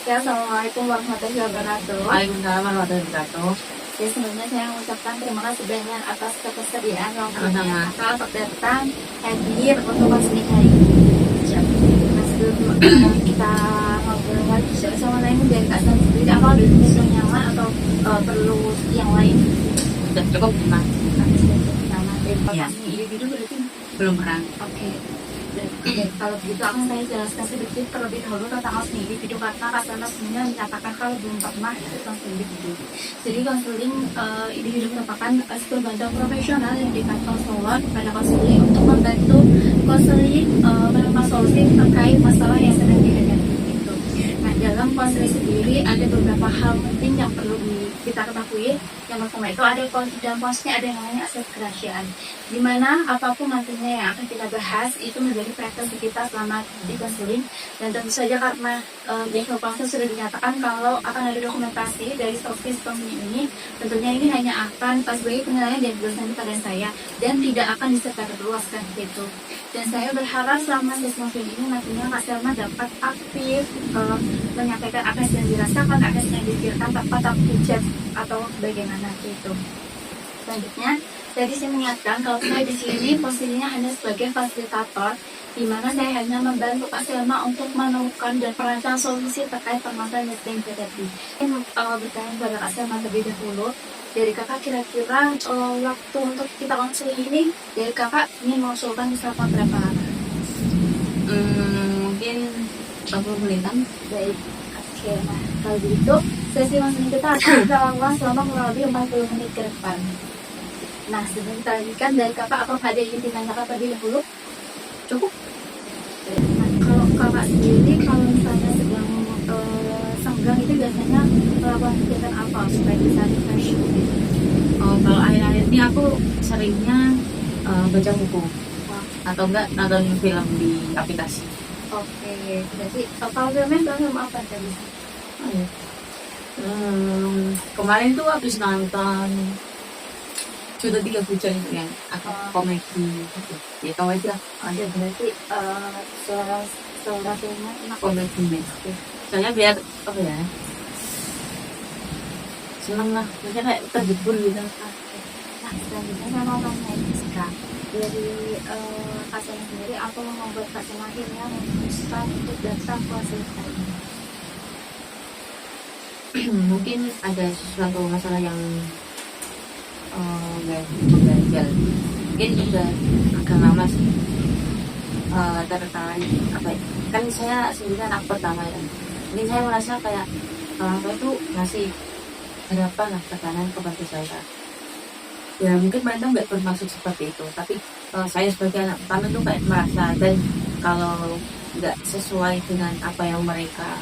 Ya, Assalamualaikum warahmatullahi wabarakatuh. Waalaikumsalam warahmatullahi wabarakatuh. Ya, sebelumnya saya mengucapkan terima kasih banyak atas ketersediaan waktunya Sama-sama. kakak untuk datang hadir untuk konseling hari ini. Siap. Nah, sebelum kita ngobrol lagi, sama lain dari Kak San sendiri, apa udah yang nyaman atau perlu yang lain? Udah cukup Mas? Nyaman. Terima Iya. kasih individu berarti. Belum pernah. Oke. Oke, kalau begitu akan saya jelaskan sedikit terlebih dahulu tentang konseling individu karena Kak Salma sebenarnya menyatakan kalau belum pernah ikut konseling individu. Jadi konseling individu merupakan sebuah bantuan profesional yang diberikan konselor kepada konseling untuk membantu konseling menemukan solusi terkait masalah yang sedang dihadapi itu. Nah, dalam konseling sendiri ada beberapa hal penting yang perlu kita ketahui. Yang pertama itu ada dalam konseling ada yang namanya aspek kerahasiaan, di mana apapun nantinya yang akan kita bahas itu menjadi privasi kita selama di konseling. Dan tentu saja karena di konseling sudah dinyatakan kalau akan ada dokumentasi dari stokis konseling ini, tentunya ini hanya akan sebagai penilaian dan penjelasan kepada saya dan tidak akan disebarluaskan gitu. Dan saya berharap selama sesi konseling ini nantinya Kak Selma dapat aktif menyampaikan apa yang dirasakan, apa yang dipikirkan tanpa takut hujat atau bagaimana gitu. Selanjutnya, tadi saya mengingatkan kalau saya di sini posisinya hanya sebagai fasilitator, di mana saya hanya membantu Kak Selma untuk menemukan dan merancang solusi terkait permasalahan yang sedang dihadapi. Saya bertanya kepada Kak Selma terlebih dahulu, dari kakak kira-kira waktu untuk kita konseling ini, dari kakak ingin mengusulkan misalkan berapa lama? Mungkin 40 menitan. Baik, oke. Nah, kalau begitu sesi konseling kita akan berlangsung selama kurang lebih 40 menit ke depan. Nah, sebelum kita lanjutkan, dari kakak apa ada yang ingin ditanyakan terlebih dahulu? Cukup. Nah, kalau kakak sendiri, kalau misalnya sedang senggang itu biasanya melakukan kegiatan apa supaya bisa refresh gitu? Kalau akhir-akhir ini aku seringnya baca buku Wah, atau enggak nonton film di aplikasi. oke, berarti kalau filmnya film apa tadi? Oh, iya. Kemarin tuh habis nonton Sudah 3 Bujan itu yang agak komedi gitu. Ya komedi lah. Oke, berarti suara filmnya enak. Komedi nih. Soalnya biar apa ya? Seneng lah. Maksudnya kayak terhibur gitu. Oke. Nah, selanjutnya saya mau tanya ini Kak. Dari Kak Selma sendiri, apa yang membuat Kak Selma akhirnya memutuskan untuk datang ke konseling hari ini? Mungkin ada sesuatu masalah yang mengganjal. Mungkin udah agak lama sih tertarik apa ya? Kan saya sendiri anak pertama ya. Mungkin saya merasa kayak orang tua itu ngasih harapan lah tekanan kepada saya. Ya mungkin mereka nggak bermaksud seperti itu, tapi saya sebagai anak pertama tuh kayak merasa, dan kalau nggak sesuai dengan apa yang mereka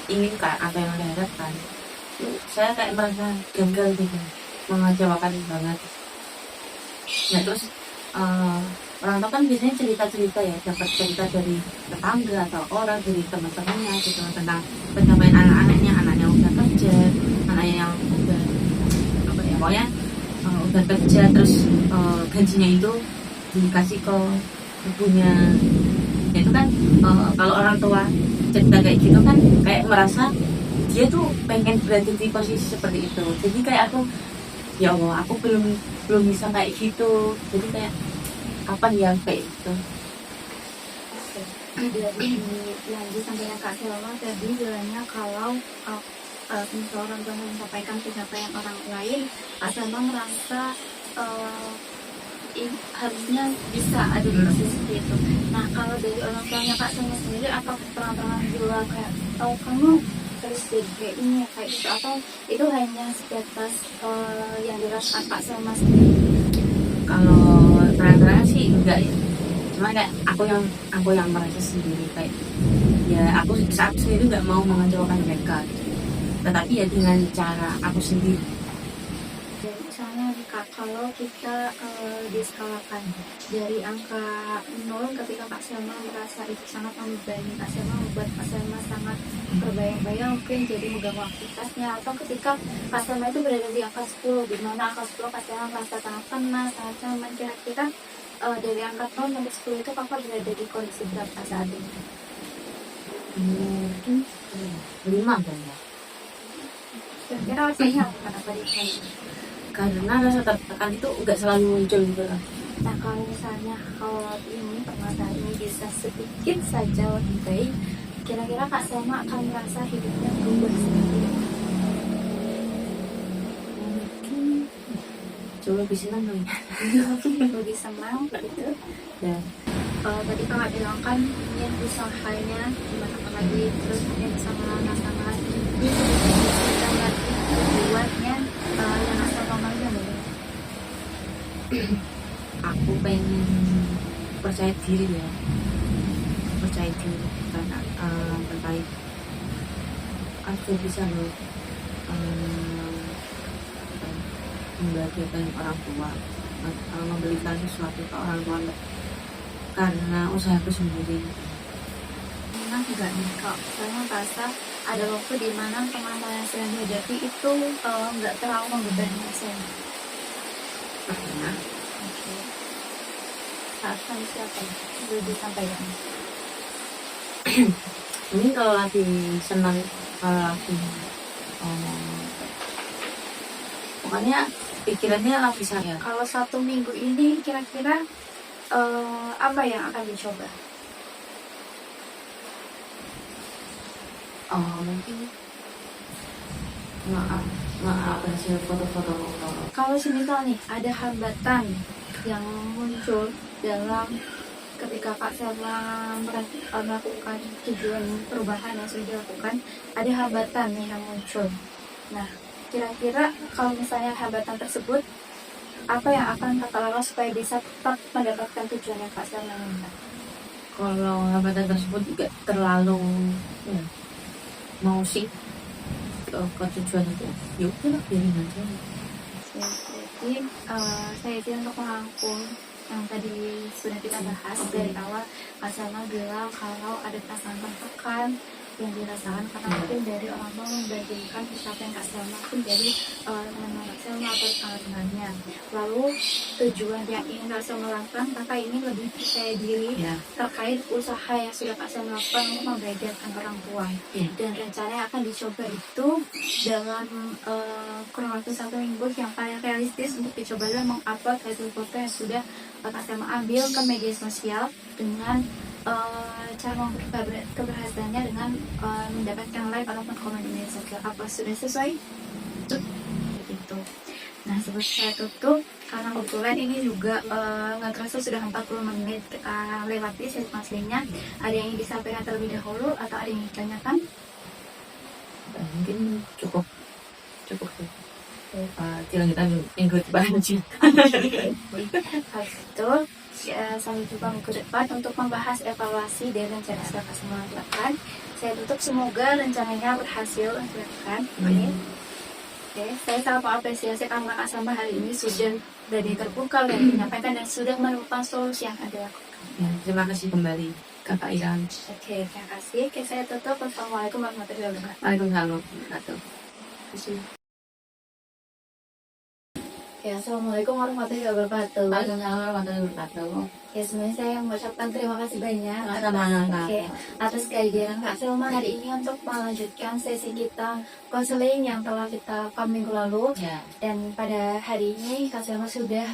inginkan, apa yang mereka harapkan, saya kayak merasa gagal gitu, mengecewakan banget. Nah terus orang tua kan biasanya cerita-cerita ya, dapat cerita dari tetangga atau orang, dari teman-temannya gitu, tentang pencapaian anak-anaknya, anaknya udah kerja, anaknya yang udah apa ya, pokoknya udah kerja, terus gajinya itu dikasih ke ibunya. Ya, itu kan kalau orang tua cerita kayak gitu kan kayak merasa dia tuh pengen berada di posisi seperti itu. Jadi kayak aku, ya Allah, aku belum bisa kayak gitu. Jadi kayak kapan ya kayak gitu. Oke. Dari lanjut sampai yang Kak Selma tadi bilangnya kalau misal orang tua menyampaikan pencapaian orang lain, Kak Selma merasa harusnya bisa ada di posisi seperti itu. Nah, kalau dari orang tuanya Kak Selma sendiri, apa pernah juga kayak kamu terus jadi kayak ini kayak itu, atau itu hanya sebatas yang dirasakan Kak Selma sendiri? Kalau terang-terang sih enggak ya, cuma kayak aku yang merasa sendiri kayak, ya aku sendiri nggak mau mengecewakan mereka, tetapi ya dengan cara aku sendiri. Dan misalnya Kak, kalau kita diskalakan dari angka 0 ketika Kak Selma merasa itu sangat membebani Kak Selma, membuat Kak Selma sangat terbayang-bayang mungkin jadi mengganggu aktivitasnya, atau ketika Kak Selma itu berada di angka 10, di mana angka 10 Kak Selma merasa sangat tenang, sangat nyaman, kira-kira dari angka 0 sampai 10 itu Kakak berada di kondisi berapa saat ini? Mungkin 5 kayaknya. Kira-kira alasannya apa kenapa dicari? Karena rasa tertekan itu nggak selalu muncul gitu lah. Nah kalau misalnya kalau ini permasalahan ini bisa sedikit saja lebih baik, kira-kira Kak Selma akan merasa hidupnya berubah seperti apa? Mungkin coba lebih senang kali. Lebih senang begitu. Dan Tadi kakak bilang kan ingin usahanya gimana kakak lagi, terus mungkin sama pasangan ini kita lagi buatnya yang asal normalnya boleh. aku pengen percaya diri ya, percaya diri karena terkait aku bisa loh membahagiakan orang tua, membelikan sesuatu ke orang tua karena usahaku sendiri. Memang enggak nih kak, saya merasa ada waktu di mana permasalahan yang sedang dihadapi itu nggak terlalu membebani saya. Karena Oke. Saat kami siapa boleh disampaikan? mungkin kalau lagi senang, kalau lagi pokoknya pikirannya lagi saya. Kalau 1 minggu ini kira-kira apa yang akan dicoba? Mungkin maaf hasil foto-foto. Kalau semisal nih ada hambatan yang muncul dalam ketika Kak Selma melakukan tujuan perubahan yang sudah dilakukan, ada hambatan nih yang muncul. Nah, kira-kira kalau misalnya hambatan tersebut, apa yang akan Kakak lakukan supaya bisa tetap mendapatkan tujuan yang Kak Selma minta? Kalau hambatan tersebut juga terlalu mau sih ke tujuan itu, ya udah biarin aja. Jadi saya izin untuk merangkum yang tadi sudah kita bahas dari awal. Kak Selma bilang kalau ada perasaan tertekan yang dirasakan karena mungkin dari orang tua membandingkan pencapaian Kak Selma pun dari teman-teman Kak Selma atau tetangga-temangannya. Lalu tujuan yang ingin Kak Selma lakukan, kakak ini lebih percaya diri Ya. terkait usaha yang sudah Kak Selma lakukan untuk membahagiakan orang tua. Ya. Dan rencana yang akan dicoba itu dalam kurang waktu 1 minggu yang paling realistis untuk dicoba adalah mengupload hasil foto yang sudah Kak Selma ambil ke media sosial dengan cara membuktikan keberhasilannya dengan mendapatkan like ataupun komen di media sosial. Apa sudah sesuai? Begitu. Nah, sebelum saya tutup, karena kebetulan ini juga nggak terasa sudah 40 menit lewati sesi aslinya. Ada yang ingin disampaikan terlebih dahulu atau ada yang ingin ditanyakan? Mungkin cukup sih. Tinggal kita minggu depan aja. Itu sampai jumpa minggu depan untuk membahas evaluasi dari rencana yang Kak Selma lakukan. Saya tutup, semoga rencananya berhasil dilakukan. Oke, saya sangat mengapresiasi karena Kak Selma hari ini sudah dari terbuka dan menyampaikan dan sudah menemukan solusi yang ada lakukan. Ya, terima kasih kembali Kakak Iran. Oke, terima kasih. Oke, saya tutup. Wassalamualaikum warahmatullahi wabarakatuh. Waalaikumsalam. Terima kasih. Ya, assalamualaikum warahmatullahi wabarakatuh. Waalaikumsalam warahmatullahi wabarakatuh. Ya, sebenarnya saya mengucapkan terima kasih banyak Sama-sama. Oke, atas kehadiran Kak Selma hari ini untuk melanjutkan sesi kita konseling yang telah kita lakukan minggu lalu. Ya. Dan pada hari ini Kak Selma sudah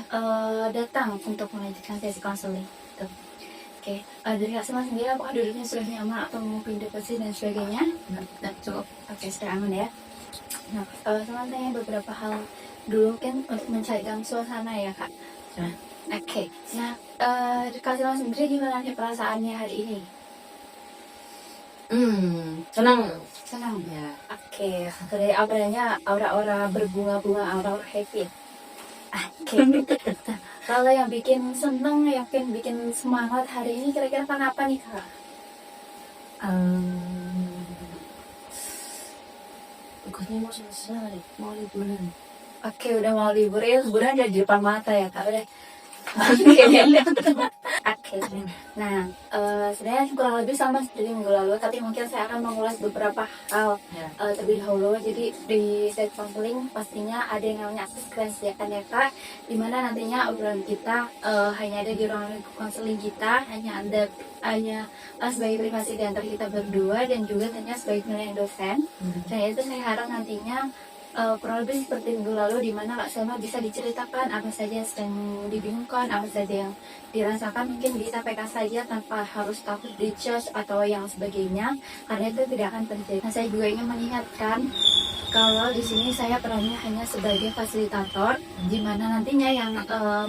datang untuk melanjutkan sesi konseling. Tuh. Oke, dari Kak Selma sendiri apakah duduknya sudah nyaman atau mau pindah posisi dan sebagainya? Cukup. Oke, sudah aman ya. Nah, Selma tanya beberapa hal dulu kan untuk mencairkan suasana ya Kak. Ya. Oke, nah Kak Selma sendiri gimana nih perasaannya hari ini? Senang. Senang. Ya. Oke, dari auranya aura-aura berbunga-bunga, aura happy. Oke. Nah, kalau yang bikin seneng, yang bikin semangat hari ini kira-kira kenapa nih Kak? Tugasnya mau selesai, mau liburan. Oke, udah mau liburan udah di depan mata ya Kak. Udah. Oke. Nah, Nah, sebenarnya kurang lebih sama seperti minggu lalu, tapi mungkin saya akan mengulas beberapa hal Ya. terlebih dahulu. Jadi di set konseling pastinya ada yang namanya akses kerahasiaan ya Kak, dimana nantinya obrolan kita hanya ada di ruang lingkup konseling kita, hanya sebagai privasi di antara kita berdua dan juga tentunya sebagai penilaian dosen. Dan itu saya harap nantinya kurang lebih seperti minggu lalu, di mana Kak Selma bisa diceritakan apa saja yang sedang dibingungkan, apa saja yang dirasakan, mungkin disampaikan saja tanpa harus takut dijudge atau yang sebagainya, karena itu tidak akan terjadi. Nah, saya juga ingin mengingatkan kalau di sini saya perannya hanya sebagai fasilitator, di mana nantinya yang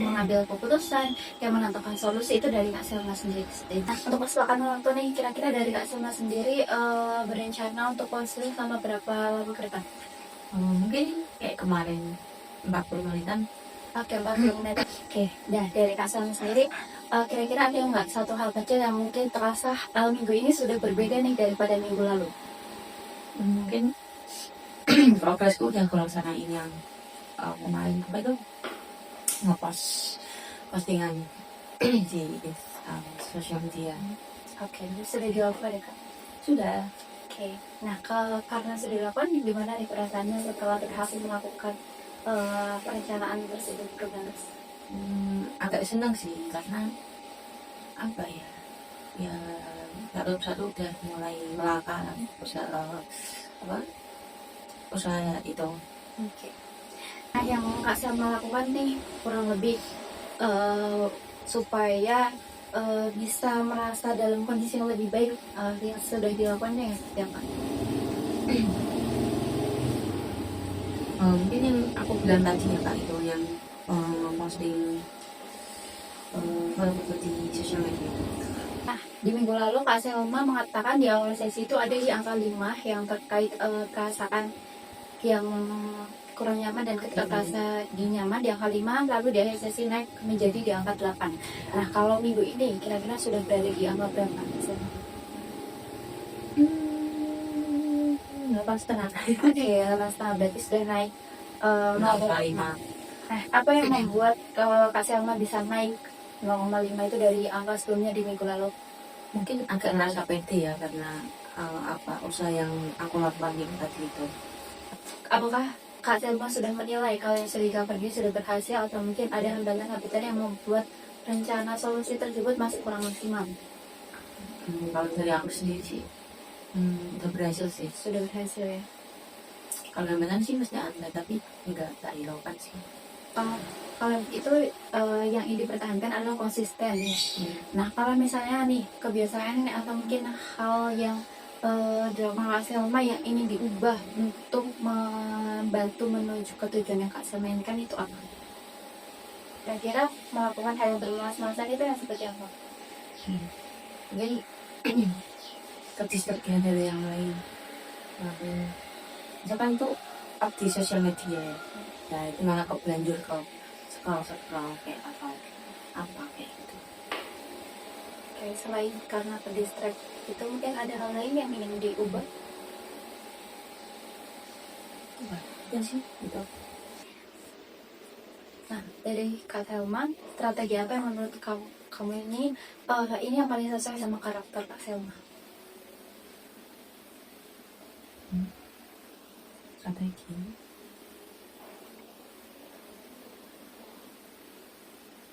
mengambil keputusan, yang menentukan solusi itu dari Kak Selma sendiri. Nah, untuk kesepakatan waktu nih, kira-kira dari Kak Selma sendiri berencana untuk konseling selama berapa lama ke depan? Mungkin kayak kemarin 40 menitan. Oke, 40 menit. Oke, nah dari Kak Selma sendiri, kira-kira ada nggak satu hal kecil yang mungkin terasa minggu ini sudah berbeda nih daripada minggu lalu? Mungkin progresku udah aku laksanain yang kemarin apa itu ngepost postingan di sosial media. Oke, sudah dilakukan ya Kak? Sudah. Oke, nah karena sudah dilakukan, gimana nih perasaannya setelah berhasil melakukan perencanaan tersebut progres? Agak senang sih karena apa ya, ya satu-satu udah mulai melangkah usaha apa usaha itu. Oke. Nah, yang Kak Selma lakukan nih kurang lebih supaya bisa merasa dalam kondisi yang lebih baik, yang sudah dilakukannya ya seperti apa? Mungkin yang aku bilang tadi ya Kak, itu yang posting foto di sosial media. Nah, di minggu lalu Kak Selma mengatakan di awal sesi itu ada di angka 5 yang terkait perasaan yang kurang nyaman, dan ketika merasa nyaman di angka 5, lalu di akhir sesi naik menjadi di angka 8. Nah, kalau minggu ini kira-kira sudah berada di angka berapa? Lepas tenang. Oke, 8,5 berarti sudah naik 0,5. 5. Nah, apa yang membuat Kak Selma bisa naik 0,5 itu dari angka sebelumnya di minggu lalu? Mungkin agak ngerasa pede ya karena usaha yang aku lakukan yang tadi itu. Apakah Kak Selma sudah menilai kalau yang sudah dilakukan ini sudah berhasil, atau mungkin ada hambatan-hambatan yang membuat rencana solusi tersebut masih kurang maksimal? Kalau dari aku sendiri sih udah berhasil sih. Sudah berhasil ya. Kalau hambatan sih mesti ada, tapi enggak tak hiraukan sih. Kalau itu yang ingin dipertahankan adalah konsisten ya. Nah, kalau misalnya nih kebiasaan atau mungkin hal yang dilakukan Kak Selma yang ingin diubah untuk membantu menuju ke tujuan yang Kak Selma inginkan itu apa? Kira-kira melakukan hal yang berluas-luasan itu yang seperti apa? Jadi kedistraksian dari yang lain. Misalkan tuh up di sosial media ya. Nah itu malah kebelanjur ke scroll kayak apa kayak gitu. Kayak selain karena terdistract itu, mungkin ada hal lain yang ingin diubah? Ya sih gitu. Nah, dari Kak Selma, strategi apa yang menurut kamu ini yang paling sesuai sama karakter Kak Selma?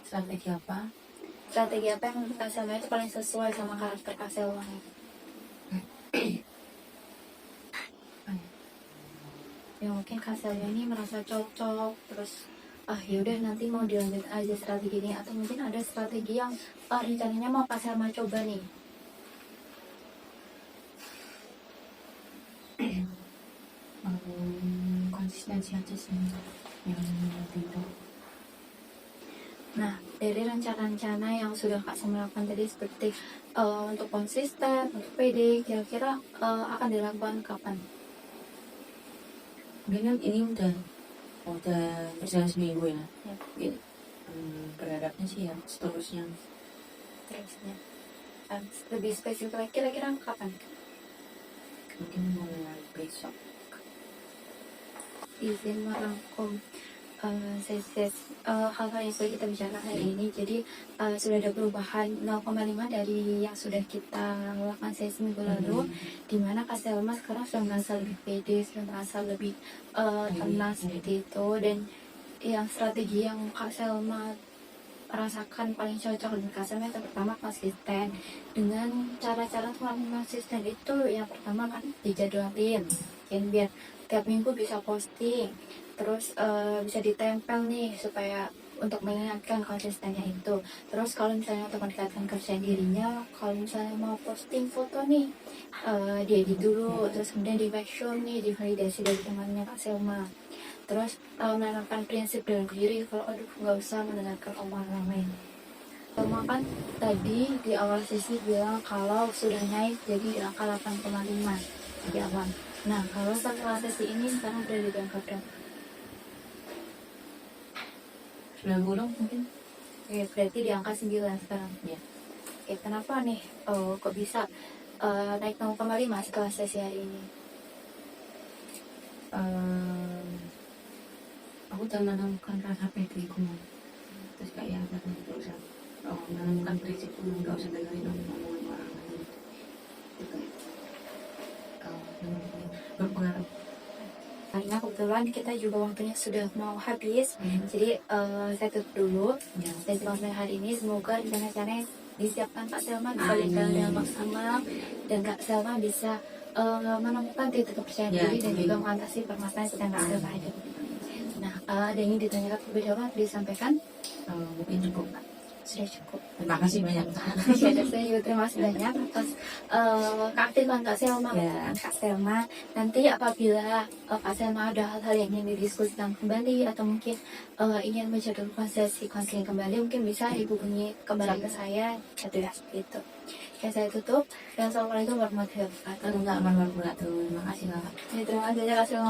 Strategi apa? Strategi apa yang menurut Kak Selma itu paling sesuai sama karakter Kak Selma? Ya mungkin Kak Selma ini merasa cocok, terus yaudah nanti mau dilanjut aja strategi ini, atau mungkin ada strategi yang rencananya mau Kak Selma coba nih. Konsistensi aja sih yang itu. Nah, dari rencana-rencana yang sudah Kak Selma lakukan tadi, seperti untuk konsisten, untuk PD, kira-kira akan dilakukan kapan? Mungkin ini udah berjalan seminggu ya. Ya. Mungkin berharapnya sih ya seterusnya. Terusnya lebih spesifik, kira-kira kapan? Mungkin mulai besok. Izin merangkum hal-hal yang sudah kita bicarakan hari ini. Jadi sudah ada perubahan 0,5 dari yang sudah kita lakukan sesi minggu lalu, dimana Kak Selma sekarang sudah merasa lebih pede, sudah merasa lebih tenang seperti itu. Dan yang strategi yang Kak Selma rasakan paling cocok dengan Kak Selma yang pertama konsisten. Dengan cara-cara untuk melakukan konsisten itu, yang pertama kan dijadwalin, kan biar tiap minggu bisa posting, terus bisa ditempel nih supaya untuk mengingatkan konsistennya itu. Terus kalau misalnya untuk meningkatkan kepercayaan dirinya, kalau misalnya mau posting foto nih, diedit dulu, terus kemudian di caption nih, divalidasi dari temannya Kak Selma. Terus menanamkan prinsip dalam diri, kalau aduh nggak usah mendengarkan omongan orang lain. Selma kan tadi di awal sesi bilang kalau sudah naik jadi di angka 8,5 di awal. Nah, kalau setelah sesi ini sekarang berada di angka berapa? 90 mungkin. Oke, berarti di angka 9 sekarang. Ya. Oke, kenapa nih kok bisa naik 0,5 setelah sesi hari ini? Aku udah menanamkan rasa pedeku, terus kayak nggak usah menanamkan prinsip nggak usah dengerin omongan orang lain. Itu kayak berpengaruh. Karena kebetulan kita juga waktunya sudah mau habis, jadi saya tutup dulu Ya. sesi konseling hari ini. Semoga rencana-rencana disiapkan Kak Selma bisa berjalan dengan maksimal, dan Kak Selma bisa menemukan titik kepercayaan Ya, diri dan amin. juga mengatasi permasalahan yang sedang Kak Selma hadapi. Nah, ada yang ingin ditanyakan lebih jauh, disampaikan? Mungkin cukup. Sudah cukup. Terima kasih banyak. Ya, saya juga terima kasih banyak atas keaktifan Kak Selma. Ya. Kak Selma, nanti apabila Kak Selma ada hal-hal yang ingin didiskusikan kembali atau mungkin ingin menjadwalkan sesi konseling kembali, mungkin bisa dihubungi kembali ke saya ya, gitu. Oke, saya tutup. Assalamualaikum warahmatullahi wabarakatuh. Enggak, warahmatullahi wabarakatuh. Terima kasih, Kak. Ya, terima kasih Kak Selma.